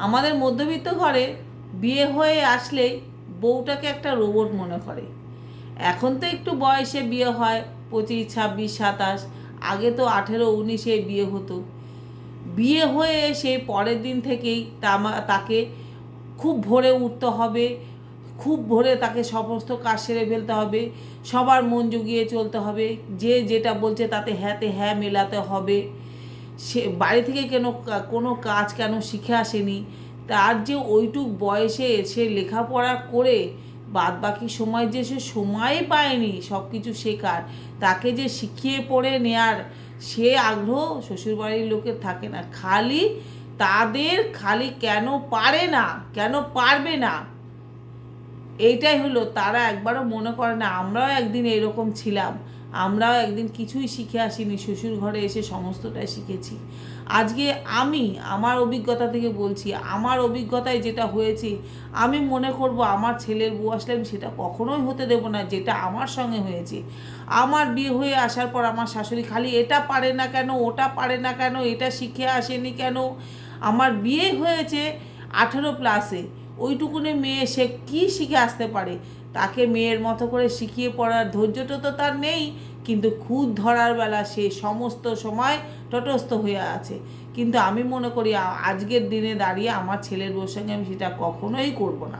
আমাদের মধ্যবিত্ত ঘরে বিয়ে হয়ে আসলেই বউটাকে একটা রোবট মনে করে। এখন তো একটু বয়সে বিয়ে হয়, 25, 26, 27, আগে তো 18, 19-এ বিয়ে হতো। বিয়ে হয়ে এসে পরের দিন থেকেই তাকে খুব ভোরে উঠতে হবে, খুব ভোরে তাকে সমস্ত কাজ সেরে ফেলতে হবে, সবার মন জুগিয়ে চলতে হবে, যে যেটা বলছে তাতে হ্যাঁতে হ্যাঁ মেলাতে হবে। সে বাড়ি থেকে কোনো কাজ কেন শিখে আসেনি, তার যে ওইটুক বয়সে সে লেখাপড়া করে বাদ বাকি সময় যে সে সময় পায়নি সব কিছু শেখার, তাকে যে শিখিয়ে পড়ে নেয়ার সে আগ্রহ শ্বশুরবাড়ির লোকের থাকে না। খালি কেন পারে না, কেন পারবে না, এইটাই হলো। তারা একবারও মনে করে না আমরাও একদিন এরকম ছিলাম, আমরাও একদিন কিছুই শিখে আসিনি, শ্বশুর ঘরে এসে সমস্তটাই শিখেছি। আজকে আমি আমার অভিজ্ঞতা থেকে বলছি, আমার অভিজ্ঞতায় যেটা হয়েছে, আমি মনে করব আমার ছেলের বউ আসলে আমি সেটা কখনোই হতে দেব না যেটা আমার সঙ্গে হয়েছে। আমার বিয়ে হয়ে আসার পর আমার শাশুড়ি খালি এটা পারে না কেন, ওটা পারে না কেন, এটা শিখে আসেনি কেন। আমার বিয়ে হয়েছে 18+-এ, ওইটুকুনি মেয়ে সে কী শিখে আসতে পারে? তাকে মেয়ের মতো করে শিখিয়ে পড়ার ধৈর্যটা তো তার নেই, কিন্তু খুদ ধরার বেলা সে সমস্ত সময় তটস্থ হয়ে আছে। কিন্তু আমি মনে করি আজকের দিনে দাঁড়িয়ে আমার ছেলের বউর সঙ্গে আমি সেটা কখনোই করব না।